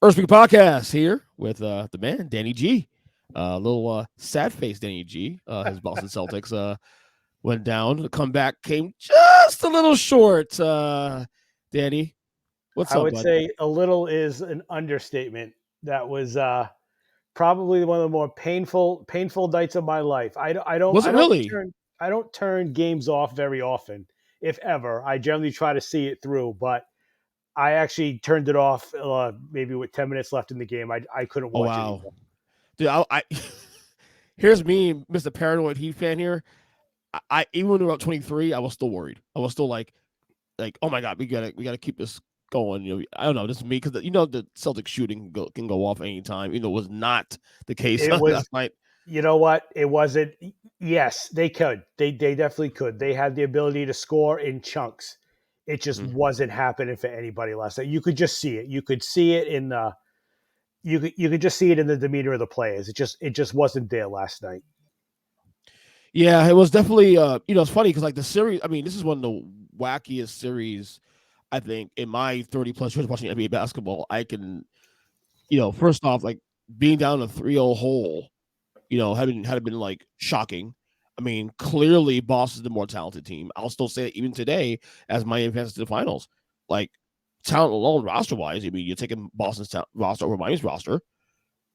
Earnestly podcast here with the man Danny G. A little sad face Danny G. His Boston Celtics went down. The comeback came just a little short. Danny, what's I up, would bud? say a little is an understatement. That was probably one of the more painful nights of my life. Was it really? I don't turn games off very often, if ever. I generally try to see it through, but I actually turned it off maybe with 10 minutes left in the game. I couldn't Oh watch wow, anymore. dude. I here's me, Mr. Paranoid Heat fan here. I even when we were up 23, I was still worried. I was still like, oh my god, we gotta keep this going. I don't know. This is me because the Celtics shooting can go off anytime. It was not the case It was, last night. you know what? It wasn't. Yes, they could. They definitely could. They had the ability to score in chunks. It just Mhm. wasn't happening for anybody last night. You could just see it. You could see it in the you could just see it in the demeanor of the players. It just wasn't there last night. Yeah, it was definitely. It's funny because like the series. I mean, this is one of the wackiest series I think in my 30 plus years watching NBA basketball. I can, first off, like being down a 3-0 hole, had it been like shocking. I mean, clearly, Boston's the more talented team. I'll still say it even today as Miami advances to the finals. Like talent alone, roster wise, I mean, you're taking Boston's roster over Miami's roster.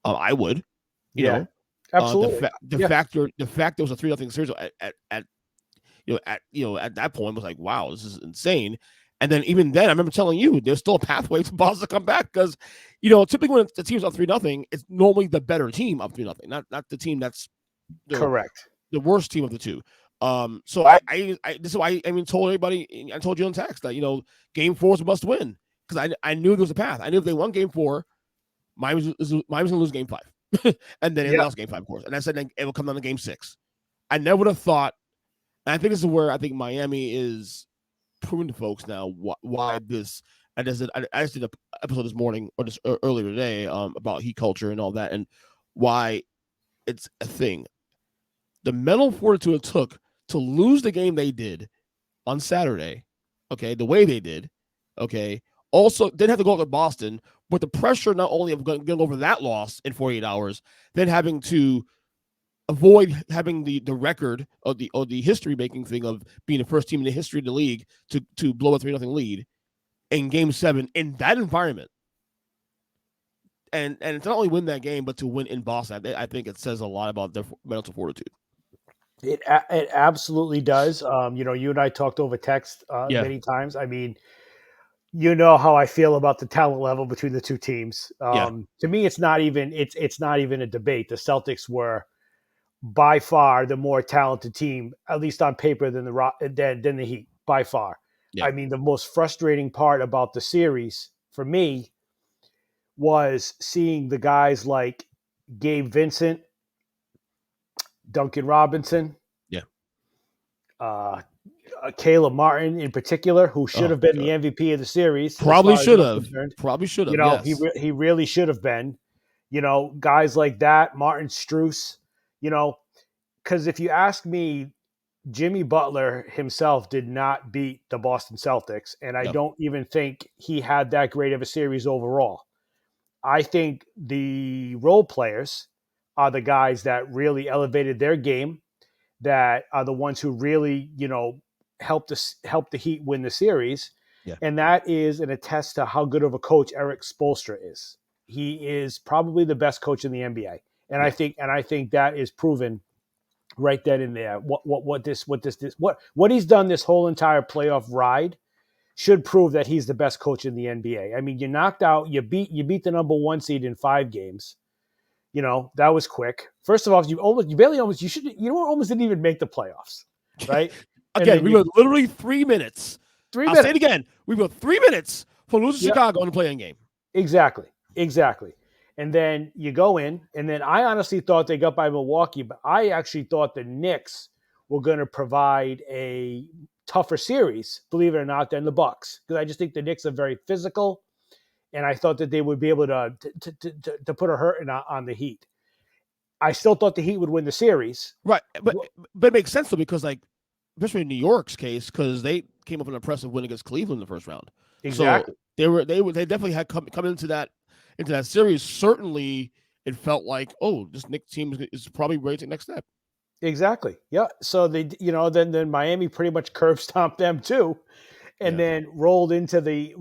I would, you Yeah, know, absolutely. Yeah, the fact there was a 3-0 series at that point was like, wow, this is insane. And then even then, I remember telling you there's still a pathway for Boston to come back because, typically when the team's up 3-0, it's normally the better team up 3-0, not the team that's the correct. the worst team of the two. So I this is why I mean told everybody, I told you on text that game 4 is a must win because I knew there was a path. I knew if they won game 4, Miami was gonna lose game 5, and then they Yeah, lost game 5, of course. And I said it will come down to game 6. I never would have thought. And I think this is where I think Miami is proving to folks now why this. I just did an episode this morning or just earlier today about heat culture and all that, and why it's a thing. The mental fortitude it took to lose the game they did on Saturday, okay, the way they did, okay, also didn't have to go up to Boston, but the pressure not only of getting over that loss in 48 hours, then having to avoid having the record of the history making thing of being the first team in the history of the league to blow a 3-0 lead in game 7 in that environment. And to not only win that game, but to win in Boston, I think it says a lot about their mental fortitude. it absolutely does. You and I talked over text Yeah, many times. I mean, you know how I feel about the talent level between the two teams. yeah, To me, it's not even a debate. The Celtics were by far the more talented team, at least on paper, than the Heat by far. yeah. I mean, the most frustrating part about the series for me was seeing the guys like Gabe Vincent, Duncan Robinson, Yeah. uh, Caleb Martin in particular, who should Oh have been the god. MVP of the series, as Probably far as should I'm have. concerned. Probably should You have. know, Yes. he really should have been. Guys like that, Martin Struess. Because if you ask me, Jimmy Butler himself did not beat the Boston Celtics, and I No. don't even think he had that great of a series overall. I think the role players are the guys that really elevated their game, that are the ones who really, helped the Heat win the series, Yeah. and that is an attest to how good of a coach Eric Spoelstra is. He is probably the best coach in the NBA, and I Yeah. think that is proven right then and there. What he's done this whole entire playoff ride should prove that he's the best coach in the NBA. I mean, you beat the number 1 seed in 5 games. That was quick. First of all, you almost didn't even make the playoffs, right? And Again, then we you were literally 3 minutes. three I'll say it minutes. again. We were 3 minutes from losing Yeah, Chicago in the playing game. exactly. And then you go in, and then I honestly thought they got by Milwaukee, but I actually thought the Knicks were going to provide a tougher series, believe it or not, than the Bucks, because I just think the Knicks are very physical, and I thought that they would be able to put a hurt on the Heat. I still thought the Heat would win the series. Right. But it makes sense though because like especially in New York's case because they came up with an impressive win against Cleveland in the first round. So Exactly. they definitely had come into that into that series, certainly it felt like, oh, this Knicks team is probably ready to take the next step. Exactly. Yeah. So they, then Miami pretty much curb stomped them too, and then rolled into the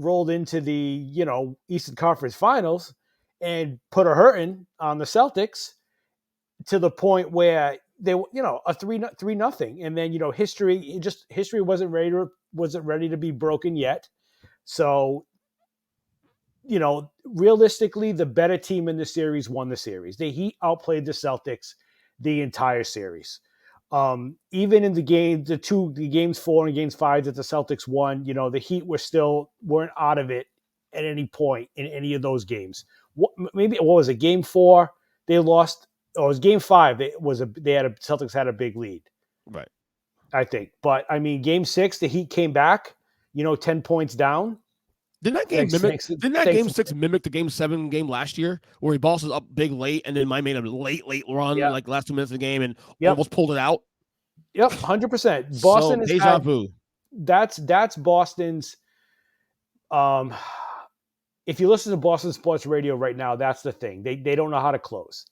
Eastern Conference Finals and put a hurting on the Celtics to the point where they were, a 3-0, and then history wasn't ready to be broken yet. So, realistically, the better team in the series won the series. The Heat outplayed the Celtics the entire series. Even in the games 4 and games 5 that the Celtics won, the Heat weren't out of it at any point in any of those games. What was it? Game 4, they lost. Oh, it was game 5. Celtics had a big lead. Right. I think. But I mean, game 6, the Heat came back, 10 points down. Didn't that game game 6 mimic the game 7 game last year where he bosses up big late and then Miami made a late run like last 2 minutes of the game and almost pulled it out? Yep, 100%. Boston is deja vu. That's Boston's. If you listen to Boston sports radio right now, that's the thing. They don't know how to close.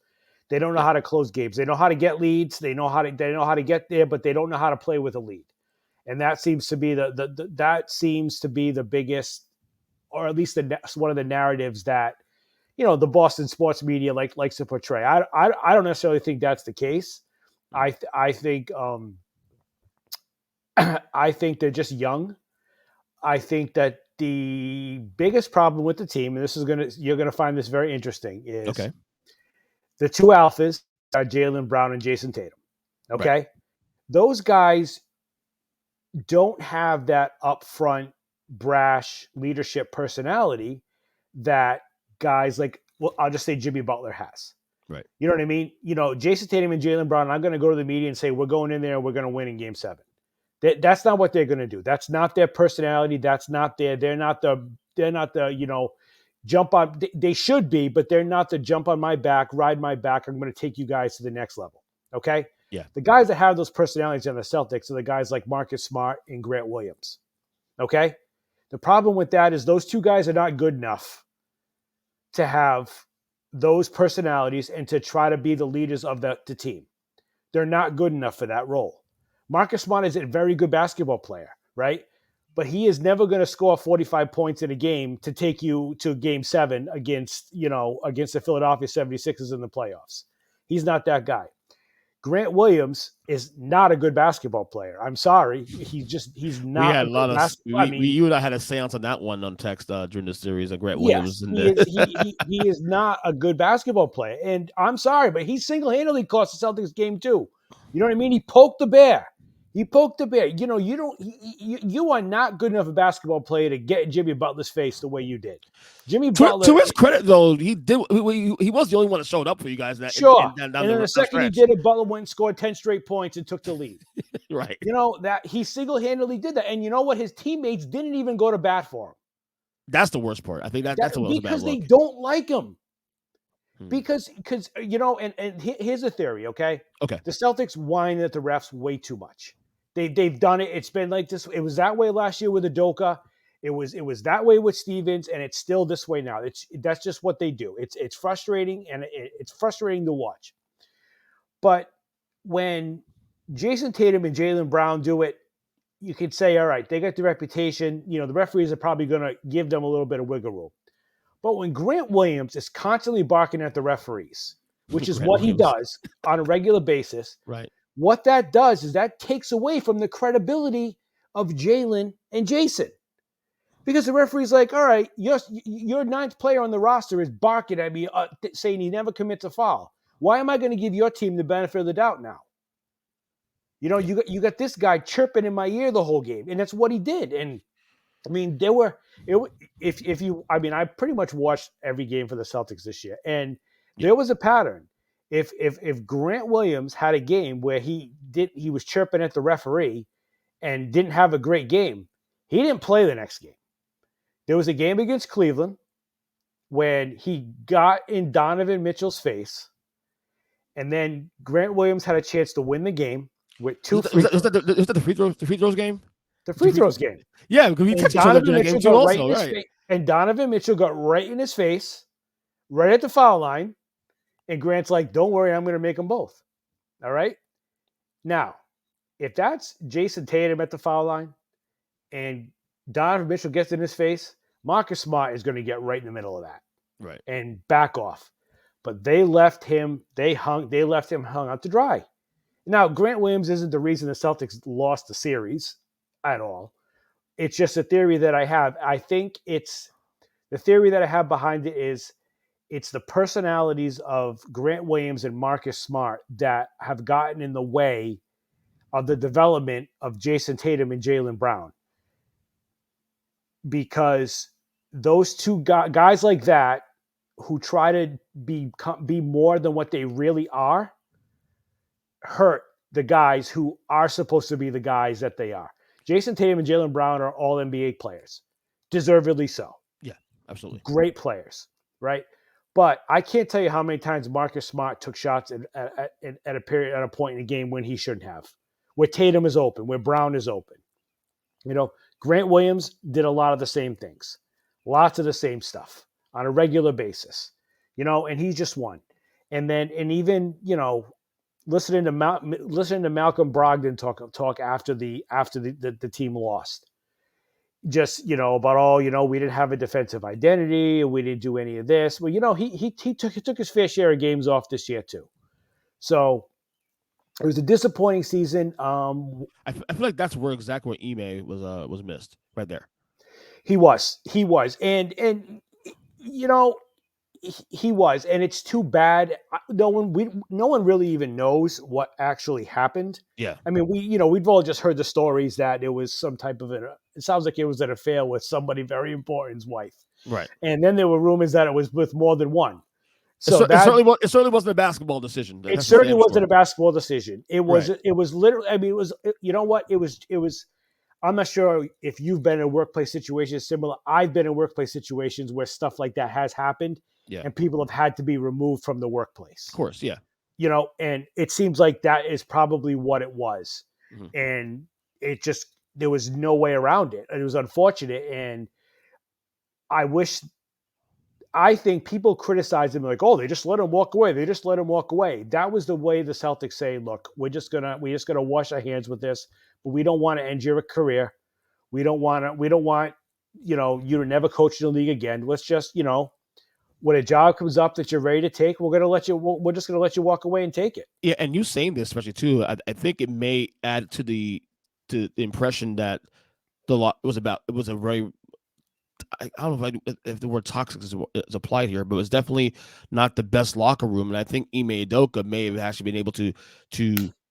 They don't know how to close games. They know how to get leads. They know how to get there, but they don't know how to play with a lead. And that seems to be the biggest, or at least one of the narratives that the Boston sports media likes to portray. I don't necessarily think that's the case. I think I think they're just young. I think that the biggest problem with the team, and you're gonna find this very interesting, is the two alphas are Jaylen Brown and Jayson Tatum. Okay, right. Those guys don't have that upfront, brash leadership personality that guys like, well, I'll just say Jimmy Butler has. Right. You know what I mean? Jayson Tatum and Jaylen Brown, I'm going to go to the media and say, we're going in there and we're going to win in game 7. That's not what they're going to do. That's not their personality. That's not they're not the, jump on. They should be, but they're not the jump on my back, ride my back. I'm going to take you guys to the next level. Okay. Yeah. The guys that have those personalities on the Celtics are the guys like Marcus Smart and Grant Williams. Okay. The problem with that is those two guys are not good enough to have those personalities and to try to be the leaders of the team. They're not good enough for that role. Marcus Smart is a very good basketball player, right? But he is never going to score 45 points in a game to take you to game 7 against the Philadelphia 76ers in the playoffs. He's not that guy. Grant Williams is not a good basketball player. I'm sorry. He's not. We had a lot of, you and I had a seance on that one on text during the series. Grant Williams. He is not a good basketball player. And I'm sorry, but he single-handedly cost the Celtics game 2. You know what I mean? He poked the bear. You are not good enough a basketball player to get Jimmy Butler's face the way you did. Butler, to his credit, though, he was the only one that showed up for you guys. Sure. And then the second he did it, Butler went and scored 10 straight points and took the lead. Right. That he single-handedly did that. And you know what? His teammates didn't even go to bat for him. That's the worst part. I think that's a little bad because look. They don't like him. Because and here's a theory, okay? Okay. The Celtics whine at the refs way too much. They've done it. It's been like this. It was that way last year with Udoka. It was that way with Stevens, and it's still this way now. That's just what they do. It's frustrating, and it's frustrating to watch. But when Jayson Tatum and Jaylen Brown do it, you could say, all right, they got the reputation. The referees are probably going to give them a little bit of wiggle room. But when Grant Williams is constantly barking at the referees, which is what he does on a regular basis, right? What that does is that takes away from the credibility of Jaylen and Jayson. Because the referee's like, all right, your ninth player on the roster is barking at me, saying he never commits a foul. Why am I going to give your team the benefit of the doubt now? You got this guy chirping in my ear the whole game, and that's what he did. And I mean, I pretty much watched every game for the Celtics this year, and there was a pattern. If Grant Williams had a game where he was chirping at the referee and didn't have a great game, he didn't play the next game. There was a game against Cleveland when he got in Donovan Mitchell's face, and then Grant Williams had a chance to win the game with 2 free throws. Was that the free throws game? The free throws game. Yeah, because we touched each other in that game too also, right? And Donovan Mitchell got right in his face right at the foul line, and Grant's like, "Don't worry, I'm going to make them both." All right. Now, if that's Jayson Tatum at the foul line, and Donovan Mitchell gets in his face, Marcus Smart is going to get right in the middle of that Right. and back off. But they left him. They left him hung out to dry. Now, Grant Williams isn't the reason the Celtics lost the series at all. It's just a theory that I have. I think it's the theory that I have behind it is it's the personalities of Grant Williams and Marcus Smart that have gotten in the way of the development of Jayson Tatum and Jaylen Brown. Because those two guys like that who try to be more than what they really are hurt the guys who are supposed to be the guys that they are. Jayson Tatum and Jaylen Brown are all NBA players, deservedly so. Yeah, absolutely. Great players, right? But I can't tell you how many times Marcus Smart took shots at a point in the game when he shouldn't have, where Tatum is open, where Brown is open. You know, Grant Williams did a lot of the same things, lots of the same stuff on a regular basis, you know, and he just won. And even, you know, listening to Malcolm Brogdon talk after the team lost, just, you know, about, oh, you know, we didn't have a defensive identity, we didn't do any of this. Well, you know, he took his fair share of games off this year too. So it was a disappointing season. I feel like that's where exactly where Ime was missed right there. He was, and you know, he was, and it's too bad. No one really even knows what actually happened. Yeah, I mean, we've all just heard the stories that it was some type of it sounds like it was an affair with somebody very important's wife, right? And then there were rumors that it was with more than one. So it certainly wasn't a basketball decision. It certainly wasn't a basketball decision. It was right. It was literally. I mean, it was. You know what? It was. I'm not sure if you've been in a workplace situation similar. I've been in workplace situations where stuff like that has happened, and people have had to be removed from the workplace. Of course, yeah. You know, and it seems like that is probably what it was, and it just there was no way around it. It was unfortunate, and I think people criticize him like, oh, they just let him walk away. They just let him walk away. That was the way the Celtics say, look, we're just gonna wash our hands with this, but we don't want to end your career. We don't want, you know, you to never coach in the league again. Let's just, you know, when a job comes up that you're ready to take, we're just gonna let you walk away and take it. Yeah, and you saying this especially too, I think it may add to the impression that it was a very, I don't know if the word toxic is applied here, but it was definitely not the best locker room. And I think Ime Udoka may have actually been able to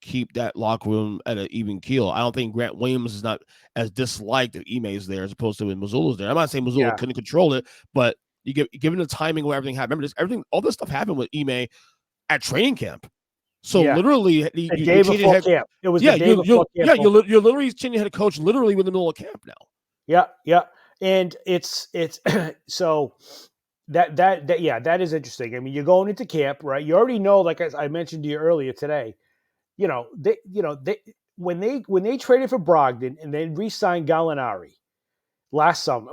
keep that locker room at an even keel. I don't think Grant Williams is not as disliked if Ime is there as opposed to when Mazzula's there. I'm not saying Mazzula couldn't control it, but given the timing where everything happened, remember all this stuff happened with Ime at training camp. So literally, the day before camp. It was the day before camp. Yeah, you're literally changing head coach literally in the middle of camp now. Yeah. And it's so that is interesting. I mean, you're going into camp, right? You already know, like I mentioned to you earlier today, when they traded for Brogdon and then re-signed Gallinari last summer,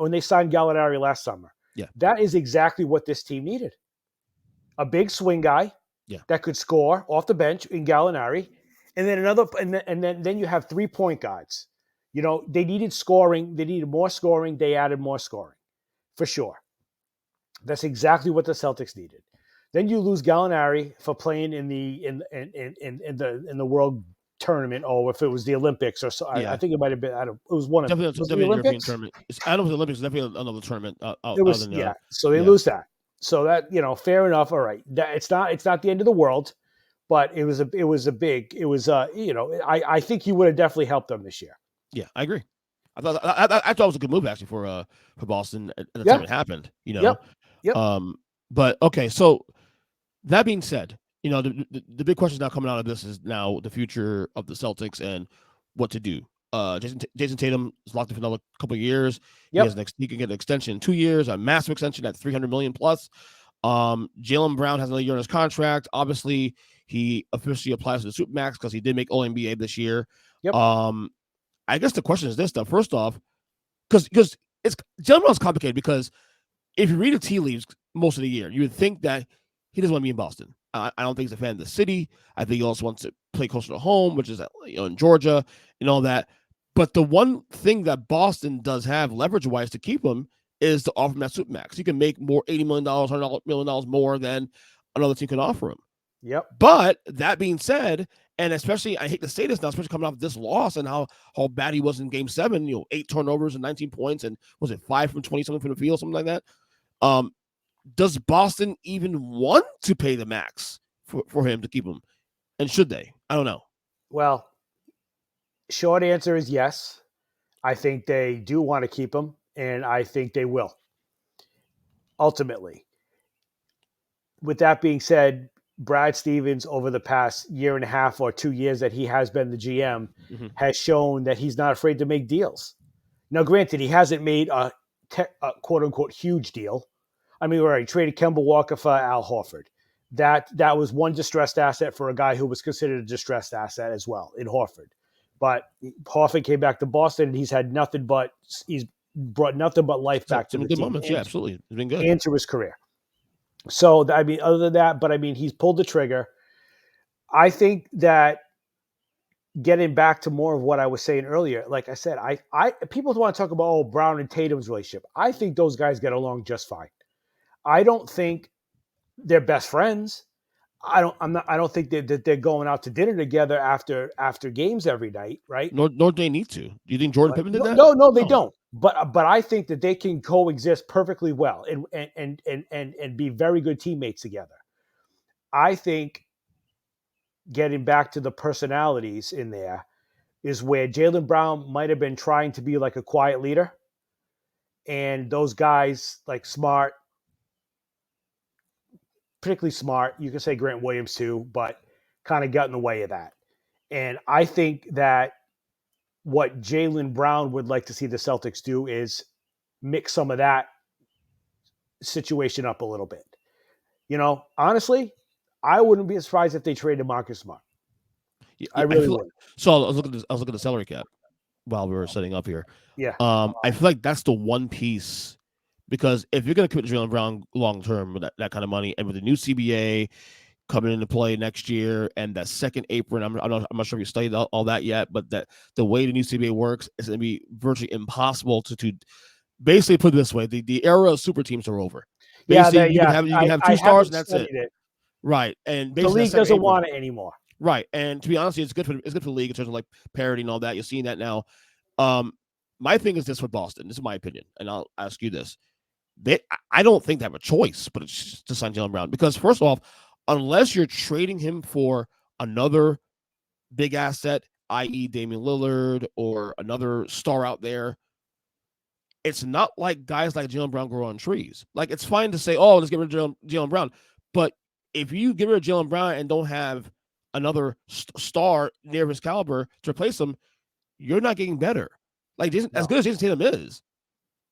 that is exactly what this team needed. A big swing guy that could score off the bench in Gallinari, and then you have 3-point guards. You know, they needed scoring. They needed more scoring. They added more scoring, for sure. That's exactly what the Celtics needed. Then you lose Gallinari for playing in the World Tournament, or if it was the Olympics, or so. I think it might have been. It was one of them. Definitely the European tournament. I don't know if the Olympics. Definitely another tournament. So they lose that. So that, you know, fair enough. All right, it's not the end of the world, but it was I think he would have definitely helped them this year. Yeah, I agree. I thought it was a good move actually for Boston at the time it happened. You know. Yep. But okay, so that being said, you know, the big question now coming out of this is now the future of the Celtics and what to do. Jayson Tatum is locked in for another couple of years. Yep. He can get an extension in 2 years, a massive extension at $300 million plus. Jaylen Brown has another year on his contract. Obviously, he officially applies to the Supermax because he did make All NBA this year. Yep. I guess the question is this, though. First off, because it's Jaylen Brown's complicated because if you read the tea leaves, most of the year. You would think that he doesn't want to be in Boston. I don't think he's a fan of the city. I think he also wants to play closer to home, which is in Georgia and all that. But the one thing that Boston does have leverage-wise to keep him is to offer him that supermax. You can make more $80 million, $100 million more than another team can offer him. Yep. But that being said, and especially, I hate to say this now, especially coming off this loss and how bad he was in Game 7, 8 turnovers and 19 points, and was it 5 from 20-something from the field, something like that? Does Boston even want to pay the max for him to keep him? And should they? I don't know. Well, short answer is yes. I think they do want to keep him, and I think they will, ultimately. With that being said, Brad Stevens, over the past year and a half or 2 years that he has been the GM, has shown that he's not afraid to make deals. Now, granted, he hasn't made a quote-unquote huge deal. I mean, he traded Kemba Walker for Al Horford. That was one distressed asset for a guy who was considered a distressed asset as well in Horford. But Horford came back to Boston, and he's brought nothing but life back to the team. Moments. Yeah, absolutely. It's been good. And to his career. So, I mean, other than that, but I mean, he's pulled the trigger. I think that getting back to more of what I was saying earlier, like I said, people want to talk about Brown and Tatum's relationship. I think those guys get along just fine. I don't think they're best friends. I don't think that they're going out to dinner together after games every night, right? Nor do they need to. Do you think Jordan Pippen did that? No, they don't. But I think that they can coexist perfectly well and be very good teammates together. I think getting back to the personalities in there is where Jaylen Brown might have been trying to be like a quiet leader, and those guys like Smart, particularly Smart, you can say Grant Williams too, but kind of got in the way of that. And I think that what Jaylen Brown would like to see the Celtics do is mix some of that situation up a little bit. Honestly, I wouldn't be surprised if they traded Marcus Smart. I really would. So I was looking at the salary cap while we were setting up here. Yeah. I feel like that's the one piece, because if you're going to commit to Jaylen Brown long term with that kind of money, and with the new CBA coming into play next year and that second apron, I'm not sure if you studied all that yet, but that the way the new CBA works is going to be virtually impossible to basically put it this way: the era of super teams are over. Basically, you can have two stars and that's it. Right, and the league doesn't want it anymore. Right, and to be honest, it's good for the league in terms of like parity and all that. You're seeing that now. My thing is this with Boston. This is my opinion, and I'll ask you this: I don't think they have a choice, but it's to sign Jaylen Brown, because first off, unless you're trading him for another big asset, i.e., Damian Lillard or another star out there, it's not like guys like Jaylen Brown grow on trees. Like, it's fine to say, "Oh, let's get rid of Jaylen Brown," but if you get rid of Jaylen Brown and don't have another star near his caliber to replace him, you're not getting better. Like, as good as Jayson Tatum is,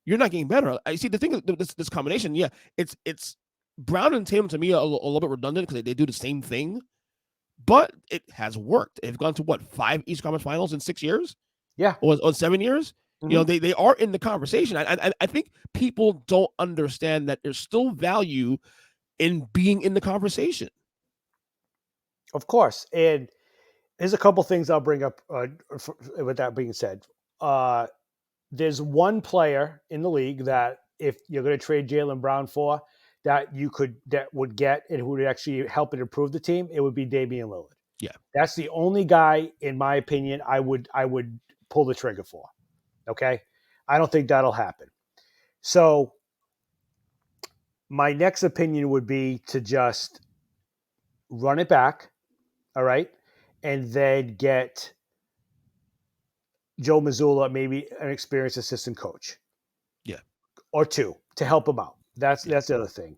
you're not getting better. I see the thing with this combination. Yeah, it's Brown and Tatum to me are a little bit redundant because they do the same thing, but it has worked. They've gone to 5 East Conference Finals in 6 years? Yeah, or 7 years. Mm-hmm. They are in the conversation. I think people don't understand that there's still value in being in the conversation. Of course. And there's a couple things I'll bring up with that being said. There's one player in the league that if you're going to trade Jaylen Brown for, that would get and who would actually help and improve the team, it would be Damian Lillard. Yeah. That's the only guy, in my opinion, I would pull the trigger for. Okay? I don't think that'll happen. So my next opinion would be to just run it back, all right, and then get Joe Mazzula, maybe an experienced assistant coach. Yeah. Or two to help him out. That's the other thing.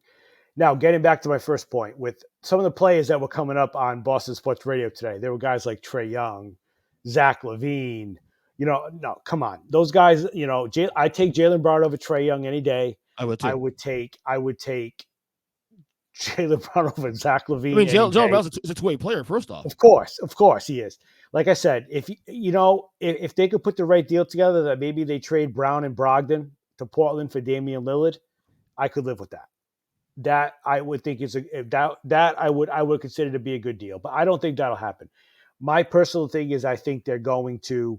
Now, getting back to my first point, with some of the players that were coming up on Boston Sports Radio today, there were guys like Trae Young, Zach LaVine. No, come on. Those guys, I take Jaylen Brown over Trae Young any day. I would too. I would take Jaylen Brown over Zach LaVine. I mean, Jaylen Brown is a two-way player, first off. Of course he is. Like I said, if they could put the right deal together, that maybe they trade Brown and Brogdon to Portland for Damian Lillard, I could live with that. that I would think is that I would consider to be a good deal. But I don't think that'll happen. My personal thing is I think they're going to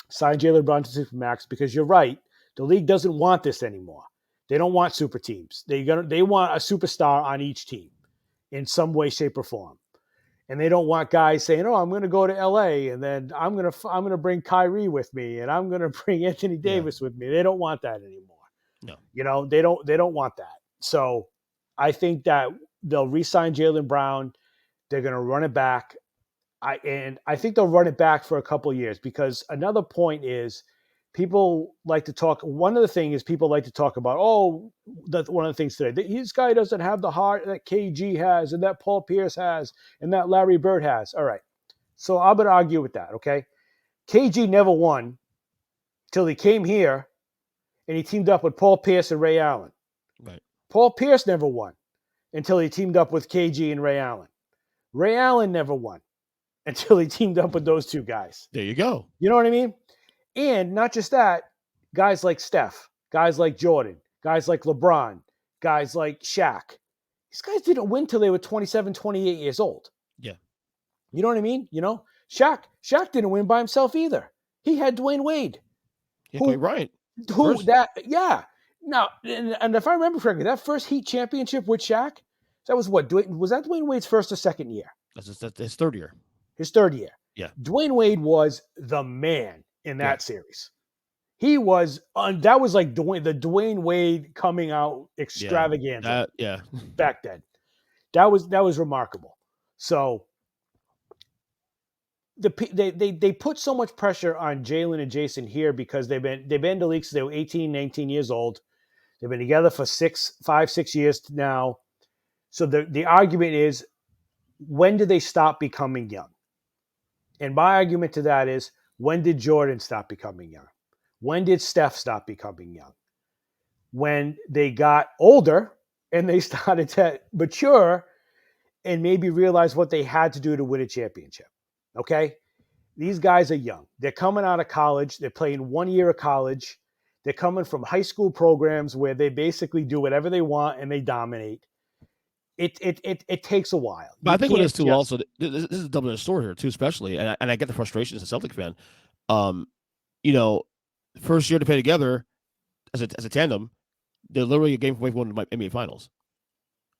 sign Jaylen Brown to Supermax because you're right. The league doesn't want this anymore. They don't want super teams. They want a superstar on each team in some way, shape, or form. And they don't want guys saying, "Oh, I'm going to go to LA and then I'm going to bring Kyrie with me and I'm going to bring Anthony Davis with me." They don't want that anymore. No. They don't want that. So I think that they'll re-sign Jaylen Brown. They're going to run it back. I think they'll run it back for a couple of years because another point is people like to talk. One of the things is people like to talk about, that's one of the things today. This guy doesn't have the heart that KG has and that Paul Pierce has and that Larry Bird has. All right. So I'm going to argue with that, okay? KG never won till he came here and he teamed up with Paul Pierce and Ray Allen. Right. Paul Pierce never won until he teamed up with KG and Ray Allen. Ray Allen never won until he teamed up with those two guys. There you go. You know what I mean? And not just that, guys like Steph, guys like Jordan, guys like LeBron, guys like Shaq. These guys didn't win till they were 27, 28 years old. Yeah. You know what I mean? Shaq didn't win by himself either. He had Dwayne Wade. Right. Now, and if I remember correctly, that first Heat championship with Shaq, that was what? Was that Dwayne Wade's first or second year? That's his third year. His third year. Yeah. Dwayne Wade was the man in that series. He was that was like the Dwayne Wade coming out extravaganza. Back then. That was remarkable. So they put so much pressure on Jaylen and Jayson here because they've been in the league since they were 18, 19 years old. They've been together for 5, 6 years now. So the argument is, when did they stop becoming young? And my argument to that is, when did Jordan stop becoming young? When did Steph stop becoming young? When they got older and they started to mature and maybe realize what they had to do to win a championship. Okay? These guys are young. They're coming out of college. They're playing 1 year of college. They're coming from high school programs where they basically do whatever they want and they dominate. It takes a while. But I think what it is too. Also, this is a double-edged sword here too, especially, and I get the frustration as a Celtic fan. First year to play together as a tandem, they're literally a game away from winning the NBA Finals.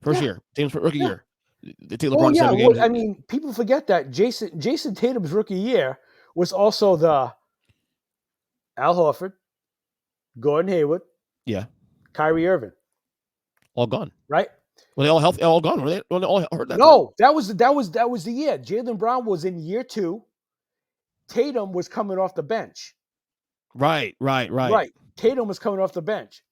First year, Tatum's rookie year. They take LeBron 7 games. I mean, people forget that Jayson Tatum's rookie year was also the Al Horford, Gordon Hayward, Kyrie Irving, all gone, right? Were they all healthy? All gone? Were they all hurt that? No, that was the year. Jaylen Brown was in year 2. Tatum was coming off the bench. Right. Tatum was coming off the bench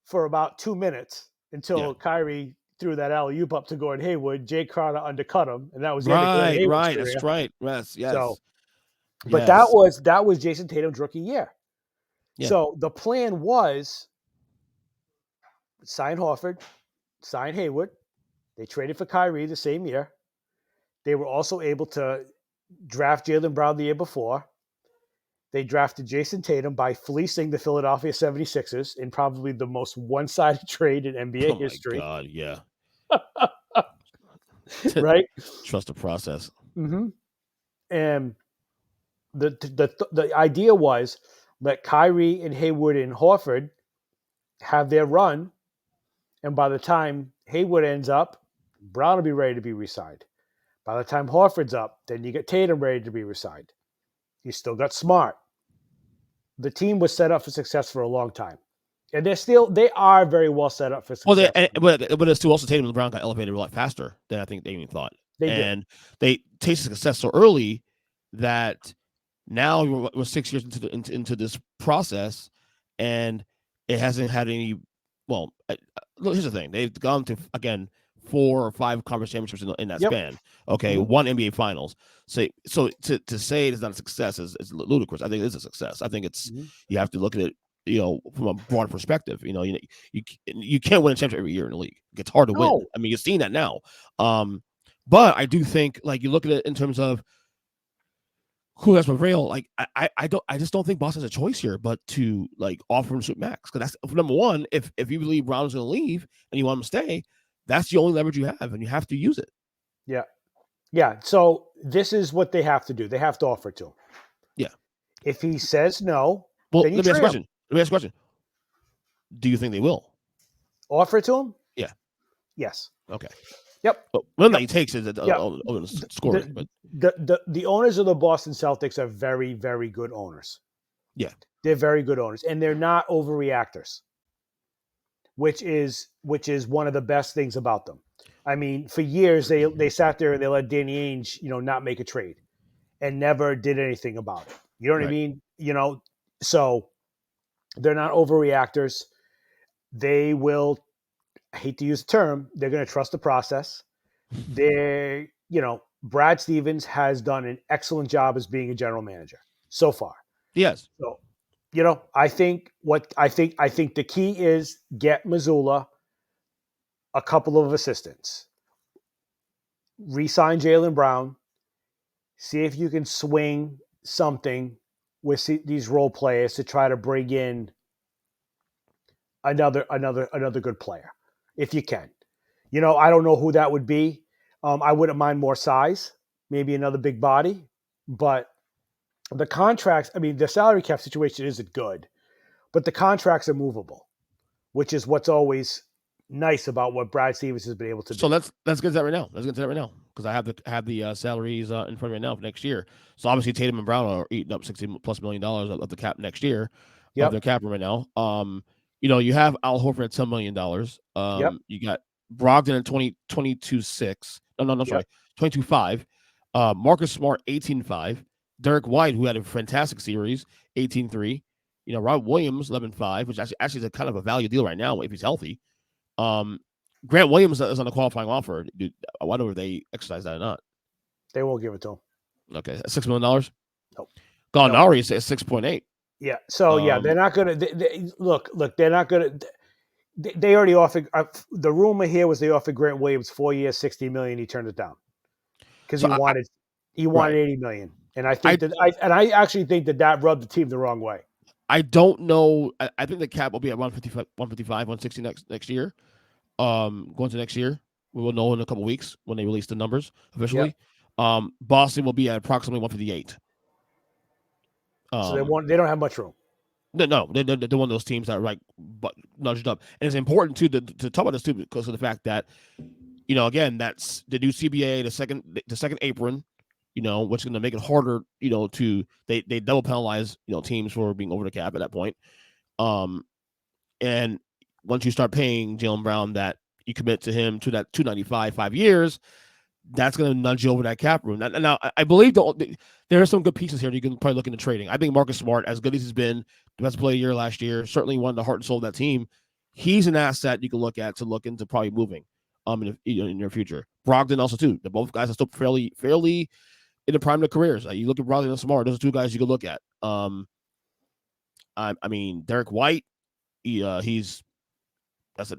for about 2 minutes until Kyrie threw that alley-oop up to Gordon Hayward. Jay Crowder undercut him, and that was the end of Gordon Hayward's career. That's right. Yes. So, but that was Jayson Tatum's rookie year. Yeah. So the plan was sign Horford, sign Hayward. They traded for Kyrie the same year. They were also able to draft Jaylen Brown the year before. They drafted Jayson Tatum by fleecing the Philadelphia 76ers in probably the most one-sided trade in NBA history. Oh, my God, yeah. Right? Trust the process. Mm-hmm. And the idea was let Kyrie and Hayward and Horford have their run, and by the time Hayward ends up, Brown will be ready to be re-signed. By the time Horford's up, then you get Tatum ready to be re-signed. You still got Smart. The team was set up for success for a long time. And they are very well set up for success. Well, but it's too also Tatum and Brown got elevated a lot faster than I think they even thought. They tasted success so early that now we're 6 years into this process, and it hasn't had any. Well, here's the thing: they've gone to 4 or 5 conference championships in that span. Okay, 1 NBA Finals. So to say it's not a success is ludicrous. I think it is a success. I think it's you have to look at it, from a broad perspective. You can't win a championship every year in the league. It's hard to win. I mean, you're seeing that now. But I do think, like, you look at it in terms of who has prevailed. Like I just don't think Boston has a choice here, but to like offer him super max because that's number one. If you believe Brown's going to leave and you want him to stay, that's the only leverage you have, and you have to use it. Yeah. Yeah. So this is what they have to do. They have to offer it to him. Yeah. If he says no, Well, then you let me ask a trade question. him. Let me ask a question. Do you think they will? Offer it to him? Yeah. Yes. Okay. Yep. But one that Yep. he takes is Yeah. scoring. But The owners of the Boston Celtics are very, very good owners. yeah, They're very good owners, and they're not overreactors, which is one of the best things about them. I mean, for years they sat there and they let Danny Ainge, not make a trade and never did anything about it. You know what I right. mean? So they're not overreactors. They will, I hate to use the term, they're going to trust the process. Brad Stevens has done an excellent job as being a general manager so far. Yes. So, I think the key is get Mazzula a couple of assistants, re-sign Jaylen Brown, see if you can swing something with these role players to try to bring in another good player if you can. I don't know who that would be. I wouldn't mind more size, maybe another big body, but the contracts, I mean, the salary cap situation isn't good, but the contracts are movable, which is what's always nice about what Brad Stevens has been able to So do. let's get to that right now. Let's get to that right now because I have the salaries in front of me right now for next year. So obviously Tatum and Brown are eating up $60+ million of the cap next year of Yep. their cap right now. You have Al Horford at $10 million. Yep. You got Brogdon at 22.6. No, Yep. sorry, 22.5. Marcus Smart 18.5. Derek White, who had a fantastic series, 18.3. Rob Williams 11.5, which actually is a kind of a value deal right now if he's healthy. Grant Williams is on a qualifying offer. Dude, I wonder if they exercise that or not. They won't give it to him. Okay, $6 million. Nope. Gallinari is 6.8. Yeah. So they're not gonna look. They're not gonna. They already offered. The rumor here was they offered Grant Williams 4 years, $60 million. He turned it down because So he wanted right. $80 million. And I actually think that rubbed the team the wrong way. I don't know. I think the cap will be at 155, 160 next year. Going to next year, we will know in a couple weeks when they release the numbers officially. Yep. Boston will be at approximately 158. So they don't have much room. No, they're one of those teams that are like nudged up, and it's important too to talk about this too because of the fact that again that's the new CBA, the second apron, which is going to make it harder, to they double penalize teams for being over the cap at that point, and once you start paying Jaylen Brown that you commit to him to that 295 5 years, that's going to nudge you over that cap room. Now I believe there are some good pieces here that you can probably look into trading. I think Marcus Smart, as good as he's been, the best player of the year last year, certainly one of the heart and soul of that team. He's an asset you can look into probably moving in your future. Brogdon also too. The both guys are still fairly in the prime of their careers. You look at Brogdon and Smart; those are two guys you can look at. I mean, Derek White, that's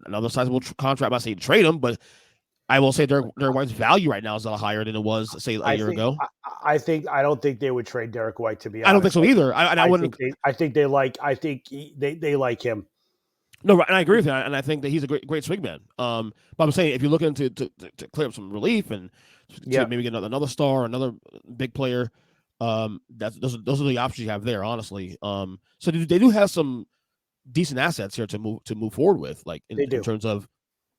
another sizable contract. I'm not saying trade him, but I will say Derek White's value right now is a lot higher than it was, say, a year ago. I don't think they would trade Derek White, to be honest. I don't think so either. I wouldn't. I think they like him. No, and I agree with you, and I think that he's a great swingman. But I'm saying if you're looking to clear up some relief and to maybe get another star, another big player, those are the options you have there, honestly. So they do have some decent assets here to move forward with, like in terms of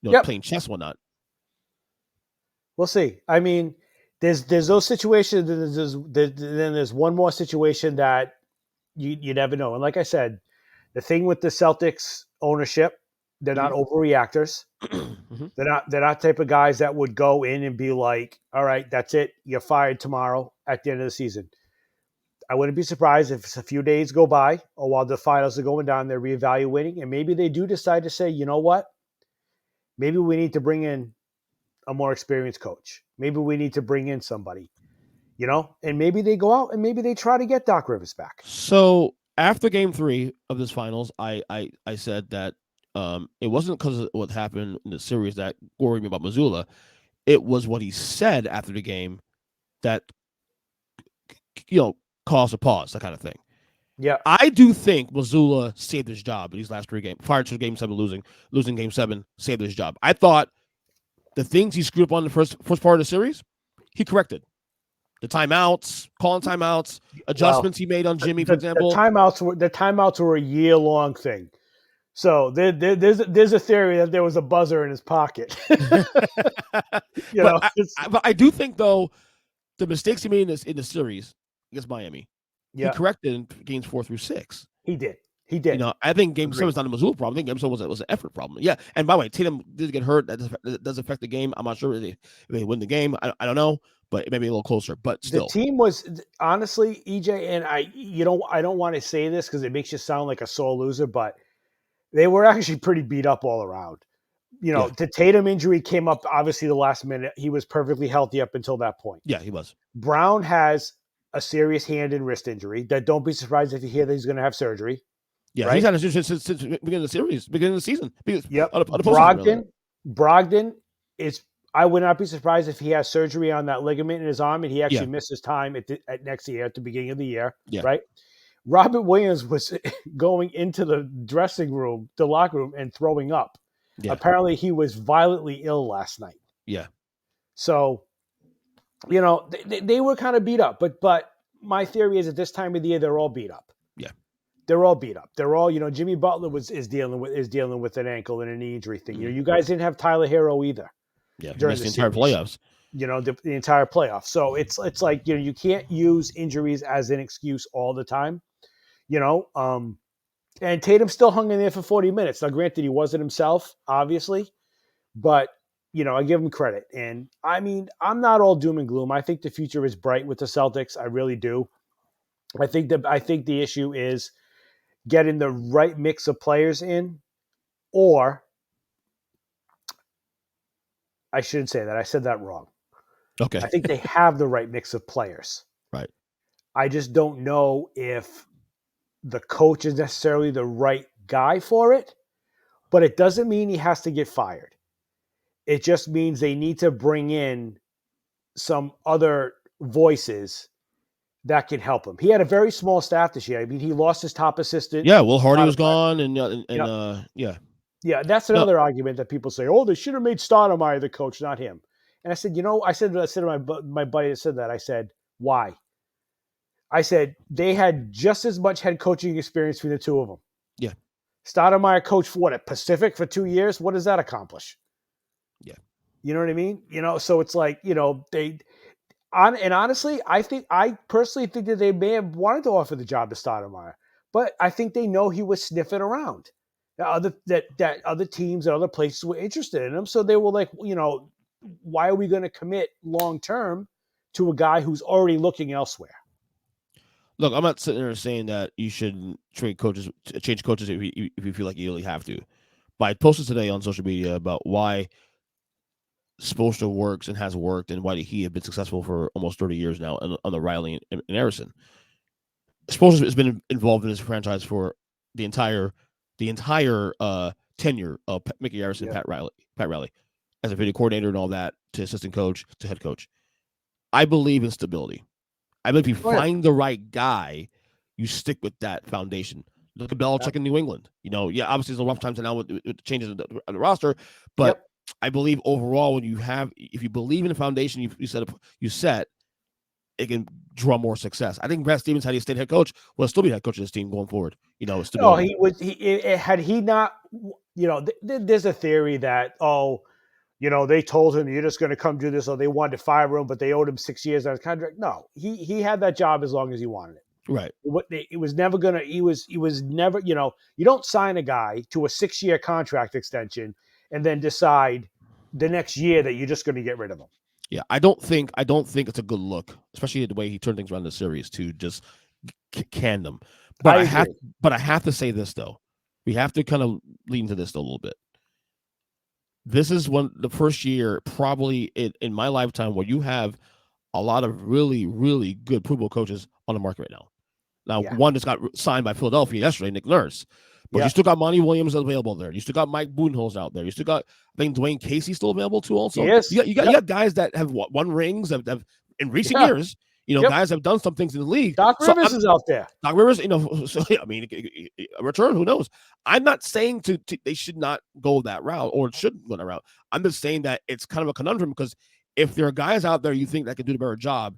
playing chess and whatnot. We'll see. I mean, there's those situations. Then there's one more situation that you never know. And like I said, the thing with the Celtics ownership, they're not overreactors. Mm-hmm. They're not type of guys that would go in and be like, all right, that's it. You're fired tomorrow at the end of the season. I wouldn't be surprised if a few days go by or while the finals are going down, they're reevaluating. And maybe they do decide to say, you know what? Maybe we need to bring in a more experienced coach. Maybe we need to bring in somebody, and maybe they go out and maybe they try to get Doc Rivers back. So after Game 3 of this finals, I said that it wasn't because of what happened in the series that worried me about Mazzula. It was what he said after the game that cause a pause, that kind of thing. Yeah. I do think Mazzula saved his job in these last 3 games. Prior to Game 7 losing Game 7, saved his job. I thought the things he screwed up on the first part of the series, he corrected. The timeouts, calling timeouts, adjustments he made on Jimmy, for example. The timeouts were a year-long thing. So there's a theory that there was a buzzer in his pocket. But I do think, though, the mistakes he made in the series against Miami, he corrected in games 4 through 6. He did. I think Game 7 is not a Mazzula problem. I think Game 7 was an effort problem. Yeah, and by the way, Tatum did get hurt. That does affect the game. I'm not sure if they win the game. I don't know, but it may be a little closer. But still, the team was honestly, EJ, and I don't want to say this because it makes you sound like a sore loser, but they were actually pretty beat up all around. The Tatum injury came up obviously the last minute. He was perfectly healthy up until that point. Yeah, he was. Brown has a serious hand and wrist injury. That don't be surprised if you hear that he's going to have surgery. Yeah, right? He's had a since the beginning of the season. Yep. Brogdon is. I would not be surprised if he has surgery on that ligament in his arm and he actually misses time at next year at the beginning of the year. Yeah. Right. Robert Williams was going into the locker room, and throwing up. Yeah. Apparently, he was violently ill last night. Yeah. So, they were kind of beat up, but my theory is at this time of the year they're all beat up. Yeah. They're all beat up. They're all, Jimmy Butler is dealing with an ankle and a knee injury thing. You guys didn't have Tyler Hero either. Yeah, during the entire playoffs. The entire playoffs. So it's like you can't use injuries as an excuse all the time. And Tatum still hung in there for 40 minutes. Now, granted, he wasn't himself, obviously, but I give him credit. And I mean, I'm not all doom and gloom. I think the future is bright with the Celtics. I really do. I think the issue is getting the right mix of players in, or I shouldn't say that. I said that wrong. Okay. I think they have the right mix of players. Right. I just don't know if the coach is necessarily the right guy for it, but it doesn't mean he has to get fired. It just means they need to bring in some other voices that can help him. He had a very small staff this year. I mean, he lost his top assistant. Yeah, Will Hardy was gone, and yeah. Yeah, that's another argument that people say, oh, they should have made Stoudemire the coach, not him. And I said, I said to my buddy that said that, I said, why? I said, they had just as much head coaching experience between the two of them. Yeah. Stoudemire coached for at Pacific for 2 years. What does that accomplish? Yeah. You know what I mean? So it's like, and honestly, I personally think that they may have wanted to offer the job to Stoudemire, but I think they know he was sniffing around. That other teams and other places were interested in him. So they were like, why are we going to commit long-term to a guy who's already looking elsewhere? Look, I'm not sitting there saying that you should change coaches if you feel like you really have to. But I posted today on social media about why Spoelstra works and has worked, and why he have been successful for almost 30 years now under Riley and Harrison. Spoelstra has been involved in this franchise for the entire tenure of Mickey Harrison, Pat Riley, as a video coordinator and all that, to assistant coach to head coach. I believe in stability. I believe if you find the right guy, you stick with that foundation. Look at Belichick in New England. Obviously there's a rough times now with the changes in the roster, but I believe overall if you believe in the foundation you set, it can draw more success. I think Brad Stevens, had he stayed head coach, will still be head coach of this team going forward. No, he would. Had he not, there's a theory that they told him you're just going to come do this, or they wanted to fire him, but they owed him 6 years on his contract. No, he had that job as long as he wanted it. Right. It was never gonna. He was never. You don't sign a guy to a 6-year contract extension and then decide the next year that you're just going to get rid of him. Yeah, I don't think it's a good look, especially the way he turned things around in the series, to just can them. But I have to say this though. We have to kind of lean into this a little bit. This is the first year probably in my lifetime where you have a lot of really, really good Pro Bowl coaches on the market right now. Now, one just got signed by Philadelphia yesterday, Nick Nurse. But you still got Monty Williams available there. You still got Mike Budenholzer out there. You still got, I think, Dwayne Casey still available too also. Yes. You got guys that have won rings have in recent years. Yep. Guys have done some things in the league. Doc So Rivers is out there. Doc Rivers, so I mean, a return, who knows? I'm not saying they should not go that route or shouldn't go that route. I'm just saying that it's kind of a conundrum because if there are guys out there you think that can do a better job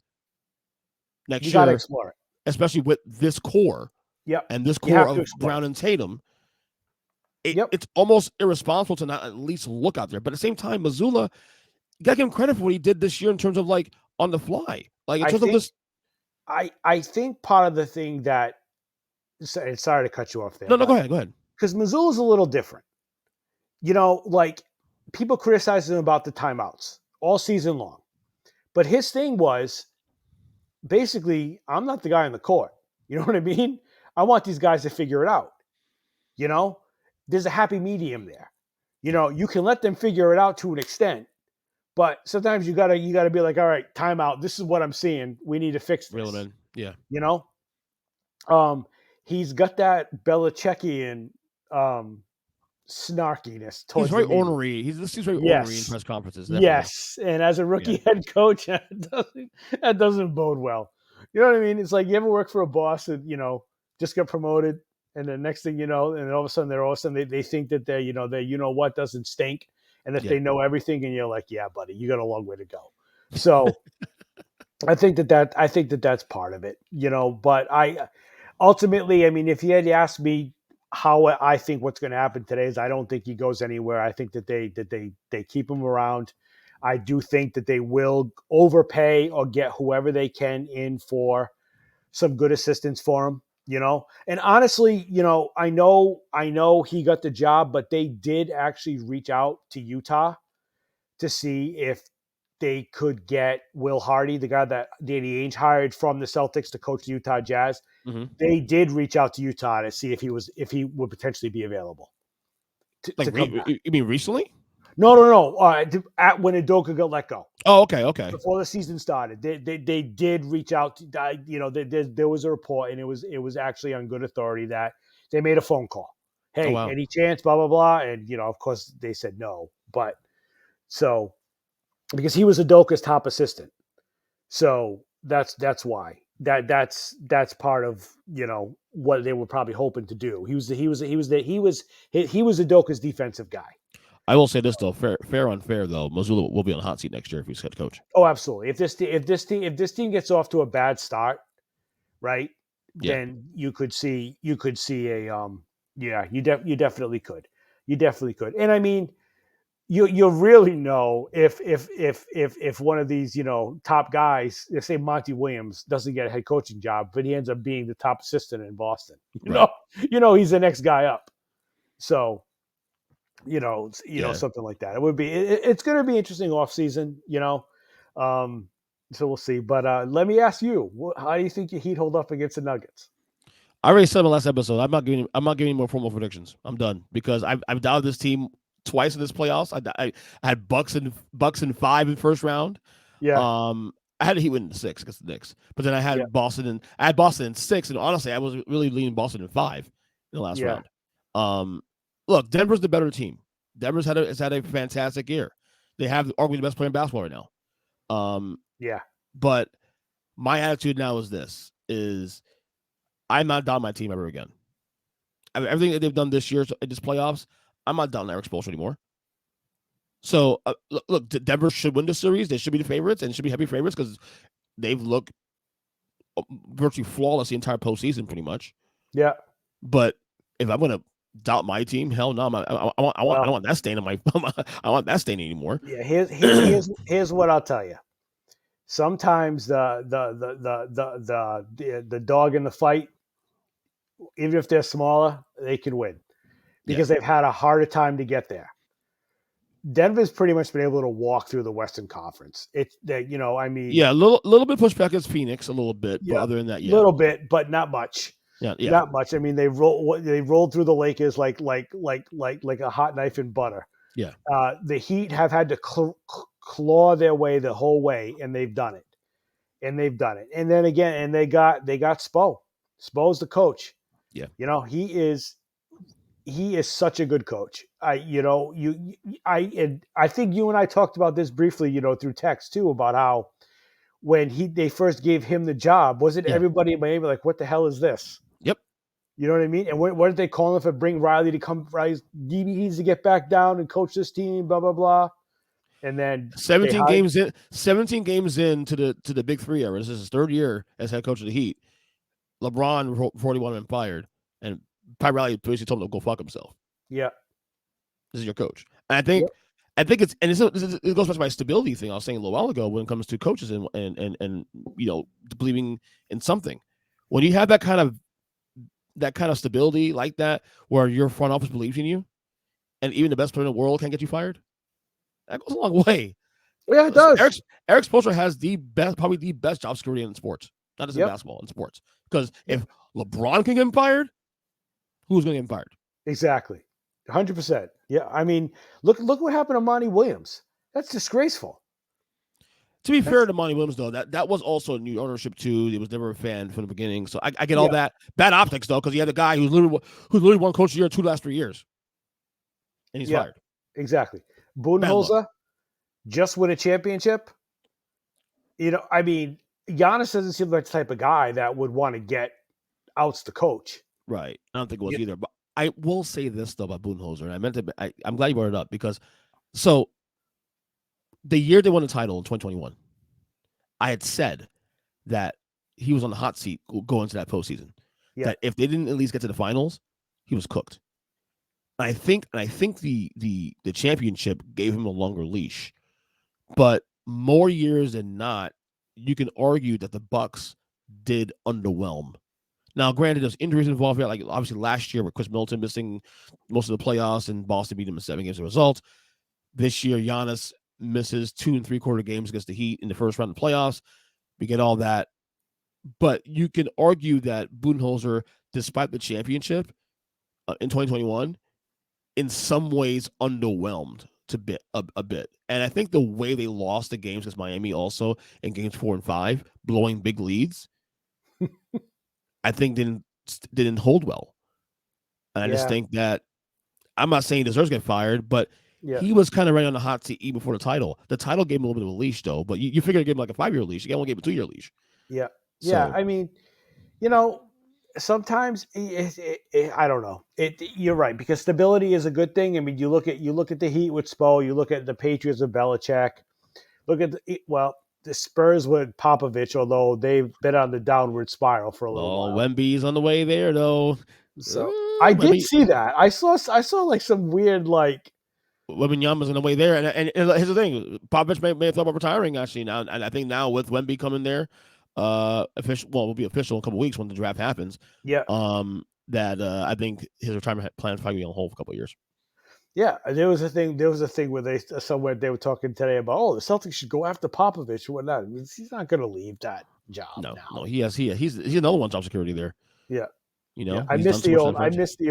next You got to year, explore it. especially with this core, Yep. and this You have core to of explore Brown it. and Tatum, Yep. it's almost irresponsible to not at least look out there. But at the same time, Mazzula, you got to give him credit for what he did this year in terms of like on the fly, like in terms of this. I think part of the thing that, sorry to cut you off there. No, go ahead. Because Missoula's a little different. Like people criticize him about the timeouts all season long. But his thing was basically, I'm not the guy on the court. You know what I mean? I want these guys to figure it out. There's a happy medium there. You can let them figure it out to an extent, but sometimes you gotta be like, all right, timeout. This is what I'm seeing. We need to fix this. Reel him in. Yeah. He's got that Belichickian snarkiness towards He's very the media. ornery. He's very ornery in press conferences. Definitely. Yes, and as a rookie head coach, that doesn't bode well. You know what I mean? It's like you ever work for a boss that just got promoted, and the next thing you know, and all of a sudden they think that they what doesn't stink, and that they know everything, and you're like, yeah, buddy, you got a long way to go. So I think that's part of it, But I ultimately, I mean, if you had asked me how I think what's going to happen today is I don't think he goes anywhere. I think that they keep him around. I do think that they will overpay or get whoever they can in for some good assistance for him, And honestly, I know he got the job, but they did actually reach out to Utah to see if they could get Will Hardy, the guy that Danny Ainge hired from the Celtics to coach the Utah Jazz. Mm-hmm. They did reach out to Utah to see if he would potentially be available. You mean recently? No. When Udoka got let go. Oh, okay. Before the season started, they did reach out. There was a report, and it was actually on good authority that they made a phone call. Hey, any chance? Blah blah blah. And of course, they said no. But so because he was Udoka's top assistant, so that's why. That's part of what they were probably hoping to do. He was Udoka's defensive guy. I will say this though, fair unfair though, Mazzula will be on the hot seat next year if he's head coach. Oh, absolutely. If this team gets off to a bad start, right? Yeah. Then you could see a you definitely could. You definitely could. And I mean, you really know if one of these top guys, let's say Monty Williams, doesn't get a head coaching job, but he ends up being the top assistant in Boston. He's the next guy up. So something like that. It would be. It's going to be interesting off season. So we'll see. But let me ask you, how do you think your Heat hold up against the Nuggets? I already said in the last episode, I'm not giving any more formal predictions. I'm done because I've doubted this team twice in this playoffs. I had Bucks and 5 in first round. Yeah. I had the Heat win 6 against the Knicks, but then I had Boston in 6, and honestly, I was really leaning Boston in 5 in the last round. Look, Denver's the better team. Denver's had a fantastic year. They have arguably the best player in basketball right now. But my attitude now is this: I'm not down my team ever again. I mean, everything that they've done this year in this playoffs, I'm not down Eric Spoelstra anymore. So look, Denver should win the series. They should be the favorites and should be heavy favorites because they've looked virtually flawless the entire postseason, pretty much. Yeah. But if I'm gonna doubt my team, hell no! I don't want that stain on my. I want that stain anymore. Yeah. Here's what I'll tell you. Sometimes the dog in the fight, even if they're smaller, they can win because they've had a harder time to get there. Denver's pretty much been able to walk through the Western Conference. A little bit pushback against Phoenix, a little bit, but other than that, a little bit, but not much. Not much. I mean, they rolled through the Lakers like a hot knife in butter. Yeah. The Heat have had to claw their way the whole way, and they've done it. And then again, they got Spo. Spo's the coach. Yeah. He is such a good coach. I think you and I talked about this briefly, through text too, about how when they first gave him the job, wasn't Yeah. everybody in Miami like, what the hell is this? Yep. You know what I mean? And what did they call him for bring Riley to come? Riley needs to get back down and coach this team, blah, blah, blah. And then 17 games into the Big Three era. This is his third year as head coach of the Heat. LeBron 41 and fired, and Pat Riley basically told him to go fuck himself. Yeah. This is your coach. And I think it goes back to my stability thing I was saying a little while ago when it comes to coaches and believing in something. When you have that kind of stability like that, where your front office believes in you, and even the best player in the world can't get you fired, that goes a long way. Yeah, it does. Eric Spoelstra has probably the best job security in sports, not just in basketball, in sports. Because if LeBron can get him fired, who's going to get him fired? Exactly. 100%. Yeah. I mean, look what happened to Monty Williams. That's disgraceful. To be fair to Monty Williams, though, that was also new ownership too. He was never a fan from the beginning, so I get all that bad optics though, because he had a guy who's literally won coach of the year 2 last 3 years, and he's fired. Exactly. Budenholzer just win a championship. You know, I mean, Giannis doesn't seem like the type of guy that would want to get outs the coach. Right. I don't think it was either. But I will say this though about Budenholzer, and I'm glad you brought it up because the year they won the title in 2021, I had said that he was on the hot seat going into that postseason. Yeah. That if they didn't at least get to the finals, he was cooked. And I think the championship gave him a longer leash. But more years than not, you can argue that the Bucks did underwhelm. Now, granted, there's injuries involved here, like obviously last year with Chris Middleton missing most of the playoffs and Boston beat him in 7 games as a result. This year, Giannis misses 2 3/4 games against the Heat in the first round of the playoffs. We get all that. But you can argue that Budenholzer, despite the championship in 2021, in some ways underwhelmed a bit. And I think the way they lost the games against Miami also in games 4 and 5, blowing big leads, I think didn't hold well. And I just think that, I'm not saying he deserves to get fired, but he was kind of right on the hot seat even before the title. The title gave him a little bit of a leash, though, but you figure to give him like a 5-year leash. You only gave him a 2-year leash. Yeah. Yeah. I mean, sometimes I don't know. You're right, because stability is a good thing. I mean, you look at the Heat with Spo, you look at the Patriots with Belichick. Look at the Spurs with Popovich, although they've been on the downward spiral for a little while. Wemby's on the way there, though. So I did see that. I saw like some weird Wembanyama's on the way there, and here's the thing: Popovich may have thought about retiring actually now, and I think now with Wemby coming there, will be official in a couple of weeks when the draft happens. Yeah. That I think his retirement plan probably be on hold for a couple of years. Yeah, there was a thing where they were talking today about the Celtics should go after Popovich or whatnot. I mean, he's not going to leave that job. No, he's another one job security there. Yeah. I miss the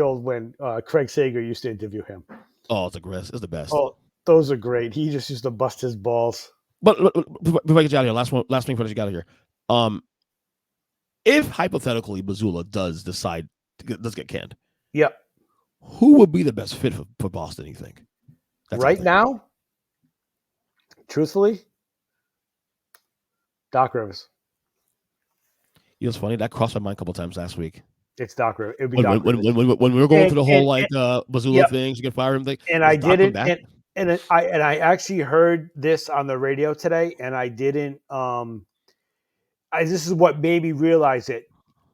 old when Craig Sager used to interview him. Oh, it's the best. Oh, those are great. He just used to bust his balls. But before I get you out of here, last thing before I get out of here. If hypothetically Mazzula does get canned, who would be the best fit for Boston, you think? Right now, truthfully, Doc Rivers. You know what's funny? That crossed my mind a couple times last week. It's Doc Rivers. It'd be when we were going through the whole Mazzula things, you can fire him thing. And I didn't. And I actually heard this on the radio today, and I didn't. This is what made me realize it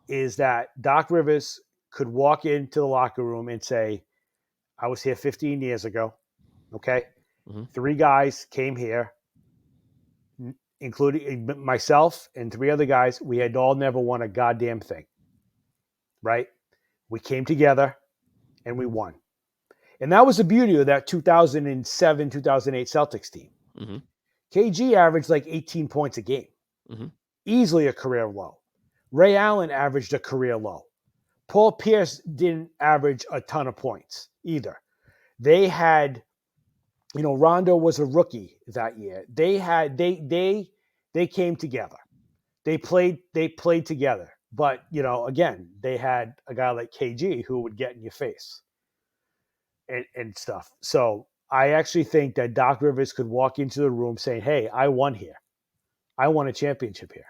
is that Doc Rivers could walk into the locker room and say, I was here 15 years ago. Okay. Mm-hmm. 3 guys came here, including myself and 3 other guys. We had all never won a goddamn thing. Right. We came together and we won. And that was the beauty of that 2007, 2008 Celtics team. Mm-hmm. KG averaged like 18 points a game. Mm-hmm. Easily a career low. Ray Allen averaged a career low. Paul Pierce didn't average a ton of points either. They had, Rondo was a rookie that year. They came together. They played together. But, again, they had a guy like KG who would get in your face and stuff. So I actually think that Doc Rivers could walk into the room saying, hey, I won here. I won a championship here.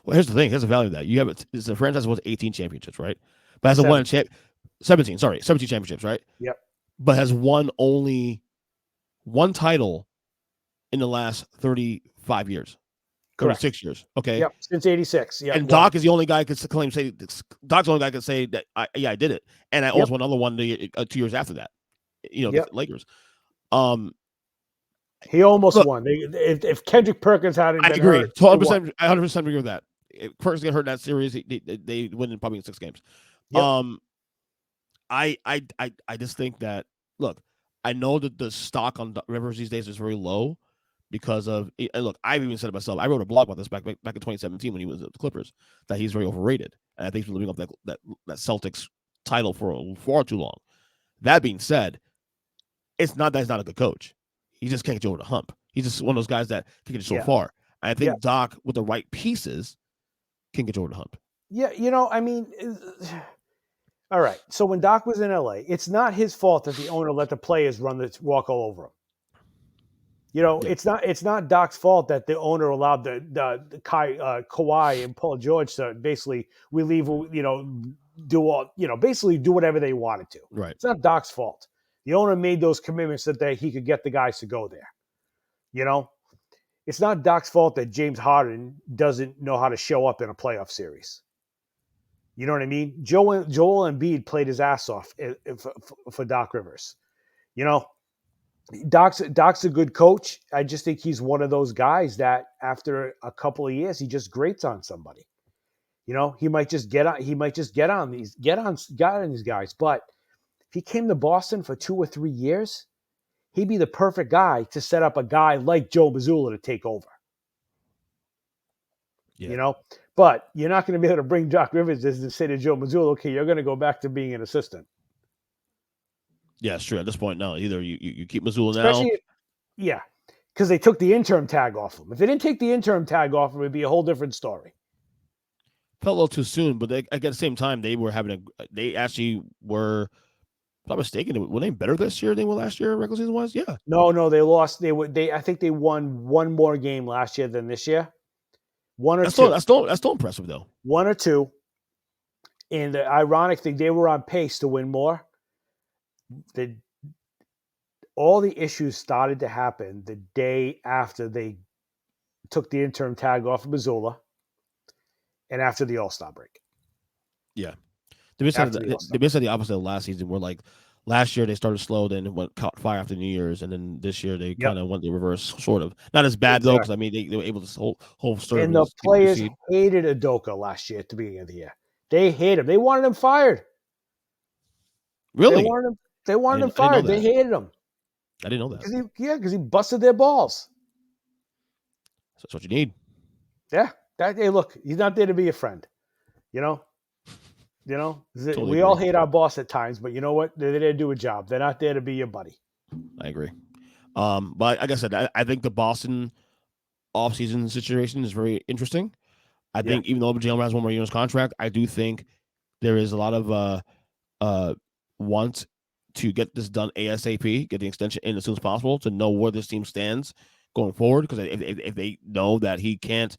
Well, here's the thing. Here's the value of that. You have it's a franchise with 18 championships, right? But has won 17 championships, right? Yep. But has won only one title in the last 35 years. 36 years. Okay. Yep. Since 86. Yeah. And Doc is the only guy who could claim, Doc's the only guy who could say that I did it. And I also won another one 2 years after that. The Lakers. He almost won. If Kendrick Perkins hadn't been agree. hurt, 100%, I 100% agree with that. If Perkins get hurt in that series, they win probably in 6 games. Yep. I just think that, look, I know that the stock on Rivers these days is very low because of, and look, I've even said it myself. I wrote a blog about this back in 2017 when he was at the Clippers, that he's very overrated. And I think he's been living up that Celtics title for far too long. That being said, it's not that he's not a good coach. He just can't get you over the hump. He's just one of those guys that can get you so far. And I think Doc, with the right pieces, can get you over the hump. Yeah, all right. So when Doc was in LA, it's not his fault that the owner let the players walk all over him. It's not Doc's fault that the owner allowed the Kawhi and Paul George to basically basically do whatever they wanted to. Right. It's not Doc's fault. The owner made those commitments that he could get the guys to go there. It's not Doc's fault that James Harden doesn't know how to show up in a playoff series. You know what I mean? Joel Embiid played his ass off for Doc Rivers. Doc's a good coach. I just think he's one of those guys that after a couple of years, he just grates on somebody. He might just get on these guys. But if he came to Boston for 2 or 3 years, he'd be the perfect guy to set up a guy like Joe Mazzula to take over. Yeah. But you're not going to be able to bring Doc Rivers to say to Joe Mazzula, okay, you're going to go back to being an assistant. Yeah, it's true. At this point, no. Either you keep Mazzula now. Yeah, because they took the interim tag off him. If they didn't take the interim tag off him, it would be a whole different story. Felt a little too soon, but at the same time, they actually were, if I'm not mistaken, were they better this year than they were last year, regular season wise? Yeah. No, they lost. I think they won one more game last year than this year. One or two. That's still impressive, though. 1 or 2. And the ironic thing, they were on pace to win more. All the issues started to happen the day after they took the interim tag off of Mazzula and after the All-Star break. Yeah. They basically said the opposite of last season, where like last year they started slow, then caught fire after New Year's, and then this year they kind of went the reverse, sort of. Not as bad though, because they were able to hold serve. And the players hated Udoka last year at the beginning of the year. They hated him. They wanted him fired. Really? They wanted him fired. They hated him. I didn't know that. Because he busted their balls. So that's what you need. Yeah. Hey, look, he's not there to be a friend. Totally we all hate our boss at times, but you know what? They're there to do a job. They're not there to be your buddy. I agree. But like I said, I think the Boston offseason situation is very interesting. I think even though Jaylen has 1 more year in his contract, I do think there is a lot of want to get this done ASAP, get the extension in as soon as possible to know where this team stands going forward. Because if they know that he can't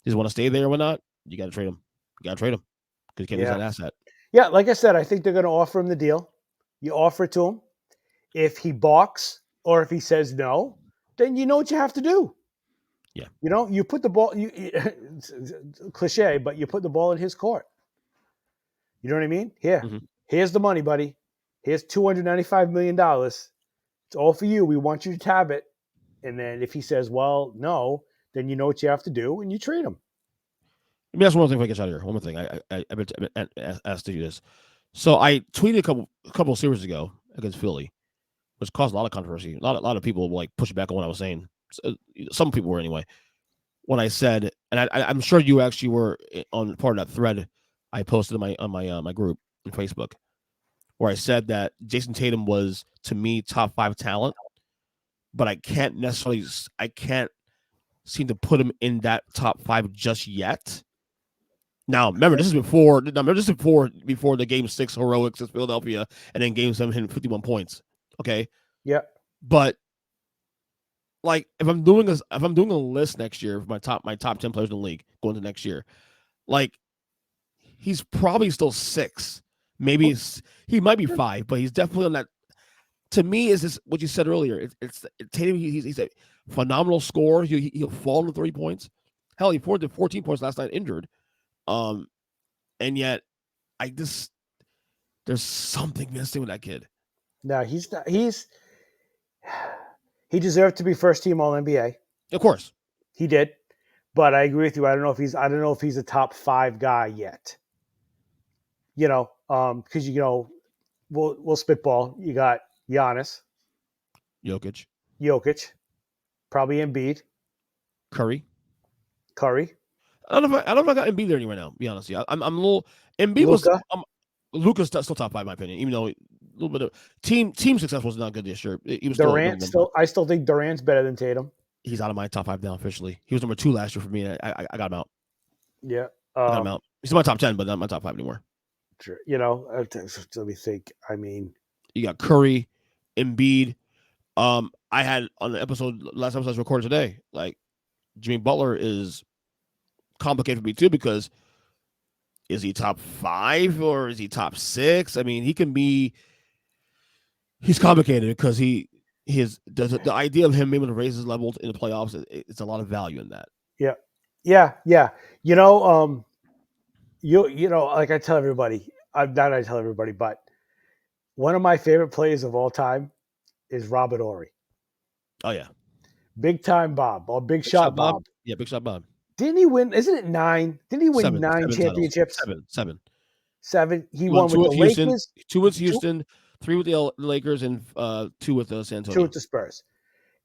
just want to stay there or whatnot, you got to trade him. You got to trade him because you can't lose that asset. Yeah, like I said, I think they're going to offer him the deal. You offer it to him. If he balks or if he says no, then you know what you have to do. Yeah. You put the ball, cliche, but you put the ball in his court. You know what I mean? Here's the money, buddy. Here's $295 million. It's all for you. We want you to tab it. And then if he says, well, no, then you know what you have to do and you trade him. Let me ask one more thing before I get out of here. One more thing. I've been asked to do this. So I tweeted a couple of series ago against Philly, which caused a lot of controversy. A lot of people like pushing back on what I was saying. Some people were anyway. When I said, and I'm sure you actually were on part of that thread I posted on my group on Facebook, where I said that Jayson Tatum was, to me, top 5 talent, but I can't seem to put him in that top 5 just yet. Now, remember, this is before the Game 6 heroics in Philadelphia, and then Game 7 hitting 51 points. Okay. Yeah. But like if I'm doing a list next year of my top 10 players in the league going to next year, like he's probably still 6. Maybe he might be 5, but he's definitely on that. To me, is this what you said earlier? It's Tatum. He's a phenomenal scorer. He'll fall to 30 points. Hell, he poured to 14 points last night injured. And yet there's something missing with that kid. No, he's not. He deserved to be first team All NBA. Of course, he did. But I agree with you. I don't know if he's a top 5 guy yet. Because we'll spitball. You got Giannis, Jokic, probably Embiid, Curry. I don't know if I got Embiid there anywhere now. To be honest, yeah, I'm a little. Embiid Luka. was Luka's still top 5 in my opinion. Even though a little bit of team success was not good this year. He was Durant. I still think Durant's better than Tatum. He's out of my top 5 now officially. He was number 2 last year for me. I got him out. Yeah, I got him out. He's in my top 10, but not my top 5 anymore. Sure. Let me think. I mean, you got Curry, Embiid. I had on the last episode I was recorded today. Like Jimmy Butler is complicated for me too because is he top 5 or is he top 6? I mean, he's complicated because the idea of him being able to raise his level in the playoffs, it's a lot of value in that. Yeah. Like I tell everybody, but one of my favorite players of all time is Robert Horry. Oh yeah, big time Bob or big shot Bob. Yeah, big shot Bob. Didn't he win? Isn't it 9? Didn't he win 9 championships? 7. He won with the Houston, Lakers. 2 with Houston, 3 with the Lakers, and 2 with the San Antonio. 2 with the Spurs.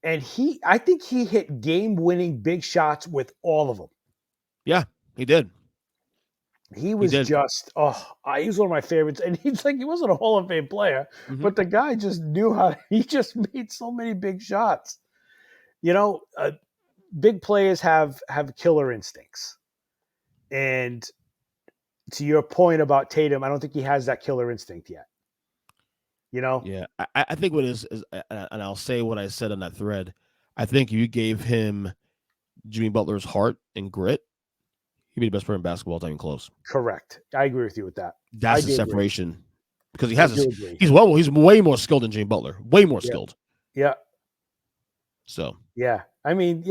And I think he hit game-winning big shots with all of them. Yeah, he did. He was he was one of my favorites. And he wasn't a Hall of Fame player, but the guy just he just made so many big shots. Big players have killer instincts. And to your point about Tatum, I don't think he has that killer instinct yet. Yeah, I think what is, and I'll say what I said on that thread. I think you gave him Jimmy Butler's heart and grit. He'd be the best player in basketball, not even close. Correct. I agree with you with that. That's the separation because he has he's way more skilled than Jimmy Butler. Way more skilled. Yeah. So. Yeah. I mean,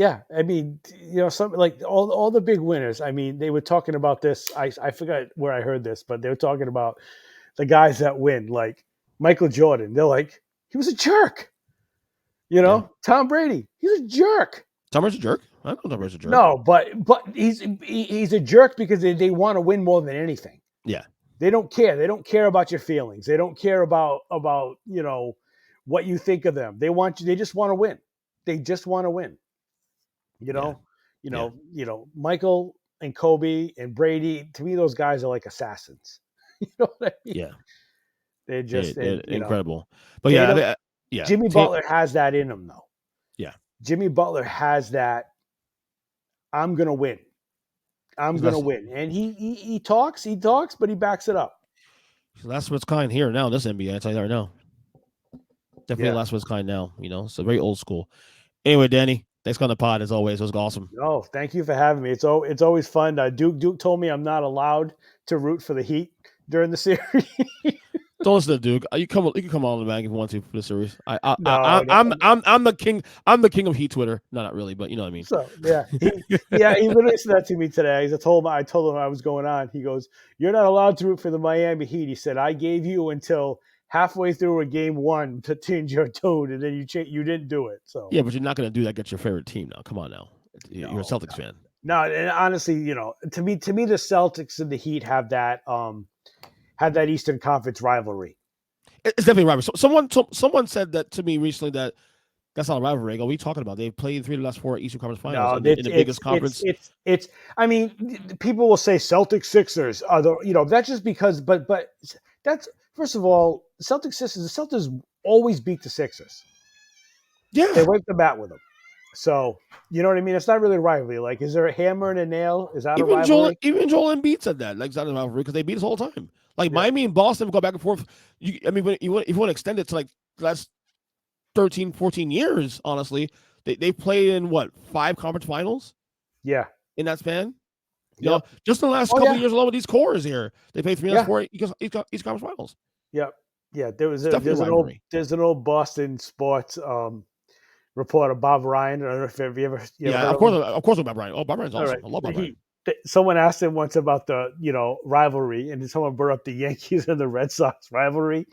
some like all the big winners. I mean, they were talking about this. I forgot where I heard this, but they were talking about the guys that win, like Michael Jordan. They're like, he was a jerk. Tom Brady, he's a jerk. Tom Brady's a jerk? I don't know Tom Brady's a jerk. No, but he's a jerk because they want to win more than anything. Yeah. They don't care. They don't care about your feelings. They don't care about what you think of them. They just want to win. They just want to win. Michael and Kobe and Brady, to me, those guys are like assassins. You know what I mean? Yeah. They're just they're incredible. But Tatum, Jimmy Butler has that in him, though. Yeah. Jimmy Butler has that. I'm going to win. I'm going to win. And he talks, but he backs it up. That's what's kind here now in this NBA. I tell you that right now. Definitely last what's kind now, so very old school. Anyway, Danny, thanks for the pod as always. It was awesome. No, thank you for having me. It's always fun. Duke told me I'm not allowed to root for the Heat during the series. Don't listen to Duke. You can come on the bag if you want to for the series. I'm the king. I'm the king of Heat Twitter. No, not really, but you know what I mean. So he literally said that to me today. I told him I was going on. He goes, "You're not allowed to root for the Miami Heat." He said, "I gave you until halfway through a game 1 to change your tune, and then you didn't do it." So yeah, but you're not going to do that against your favorite team now. Come on now, you're a Celtics fan. No, and honestly, to me, the Celtics and the Heat have that Eastern Conference rivalry. It's definitely a rivalry. Someone said that to me recently that's not a rivalry. What are you talking about? They've played 3 of the last 4 Eastern Conference Finals in the biggest conference. It's. I mean, people will say Celtics Sixers are the. That's just because, but that's first of all, Celtics Sixers. The Celtics always beat the Sixers. Yeah, they wipe the bat with them. So you know what I mean. It's not really a rivalry. Like, is there a hammer and a nail? Is that a rivalry? Even Joel Embiid said that. Like, it's not a rivalry because they beat us all the time. Like Miami and Boston go back and forth. If you want to extend it to like the last 13, 14 years, honestly, They played in what 5 conference finals Yeah. in that span. You Yep. know, just in the last couple of years alone with these cores here, they played 3 out of 4 East Conference Finals. Yep. Yeah. There's an old Boston sports reporter, Bob Ryan. I don't know if you ever heard of course about Brian. Oh, Bob Ryan's awesome. I love Bob Ryan. Someone asked him once about the rivalry, and someone brought up the Yankees and the Red Sox rivalry.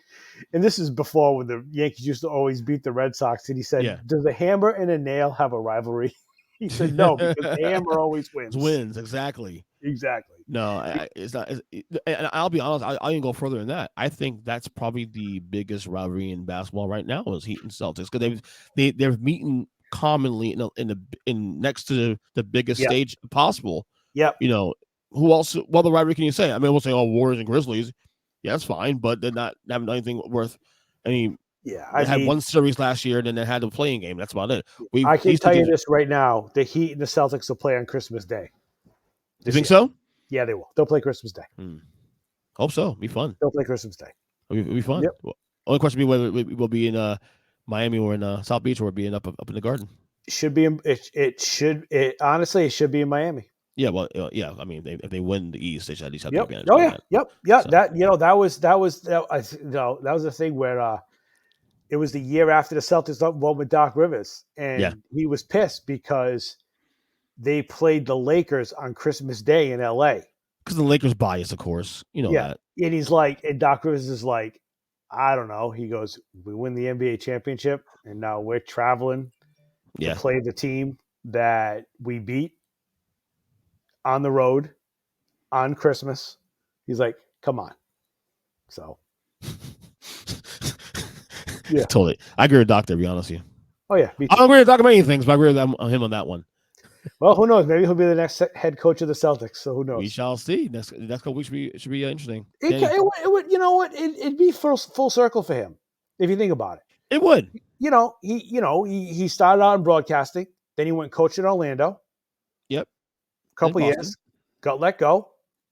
And this is before when the Yankees used to always beat the Red Sox. And he said, "Does a hammer and a nail have a rivalry?" He said, "No, because the hammer always wins." Wins, exactly. Exactly. No, it's not. And I'll be honest. I'll even go further than that. I think that's probably the biggest rivalry in basketball right now is Heat and Celtics because they're meeting commonly in next to the biggest stage possible. Yep. You know, who else? What other rivalry can you say? I mean, we'll say, Warriors and Grizzlies. Yeah, that's fine, but they're not having anything worth. I mean, they had one series last year, and then they had the playing game. That's about it. I can tell you this right now: the Heat and the Celtics will play on Christmas Day. You think so? Yeah, they will. They'll play Christmas Day. Hope so. Be fun. They'll play Christmas Day. It'll be fun. Yep. Only question will be whether we'll be in Miami or in South Beach, or being up in the Garden. Should be. Honestly, it should be in Miami. Yeah, well, yeah. I mean, if they win the East, they should at least have the advantage. Oh yeah, yep. So. That was the thing where it was the year after the Celtics won with Doc Rivers, and he was pissed because they played the Lakers on Christmas Day in L.A. Because the Lakers bias, of course, that. And he's like, and Doc Rivers is like, I don't know. He goes, we win the NBA championship, and now we're traveling to play the team that we beat on the road on Christmas. He's like, come on. So, totally. I agree with Doc, to be honest with you. Oh yeah, I don't agree with Doc on many things, but I agree with him on that one. Well, who knows? Maybe he'll be the next head coach of the Celtics. So who knows? We shall see. Next couple weeks should be interesting. It would. You know what? It'd be full circle for him if you think about it. It would. He started out in broadcasting, then he went coaching in Orlando. Yep. A couple years, got let go,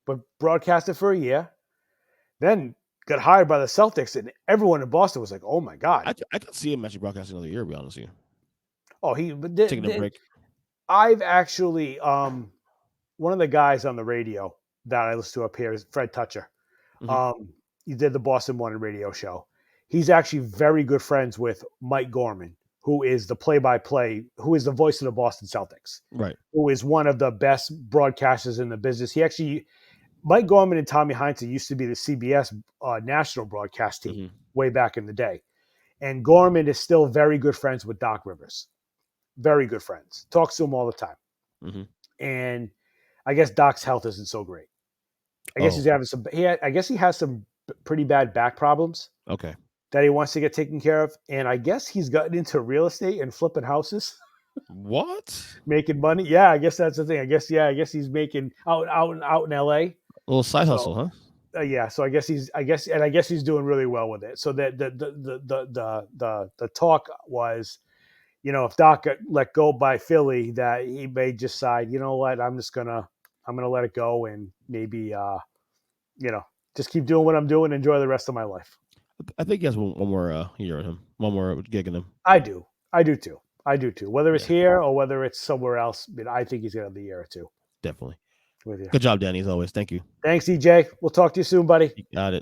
but broadcasted for a year, then got hired by the Celtics, and everyone in Boston was like, "Oh my god!" I could see him actually broadcasting another year. To be honest with you. Oh, taking a break. I've actually one of the guys on the radio that I listen to up here is Fred Toucher. Mm-hmm. He did the Boston Morning radio show. He's actually very good friends with Mike Gorman, who is the play-by-play, who is the voice of the Boston Celtics. Right. Who is one of the best broadcasters in the business. Mike Gorman and Tommy Heinze used to be the CBS national broadcast team way back in the day. And Gorman is still very good friends with Doc Rivers. Very good friends. Talks to him all the time. Mm-hmm. And I guess Doc's health isn't so great. I guess he's having I guess he has some pretty bad back problems. Okay. That he wants to get taken care of. And I guess he's gotten into real estate and flipping houses. What? Making money. Yeah, I guess that's the thing. I guess he's making out in LA. A little side hustle, huh? Yeah. So I guess he's doing really well with it. So that the talk was, if Doc got let go by Philly, that he may decide, you know what, I'm gonna let it go and maybe just keep doing what I'm doing, enjoy the rest of my life. I think he has one more year in him, one more gig in him. I do too. Whether it's here or whether it's somewhere else, I think he's gonna have the year or two. Definitely. With you. Good job, Danny, as always. Thank you. Thanks, EJ. We'll talk to you soon, buddy. You got it.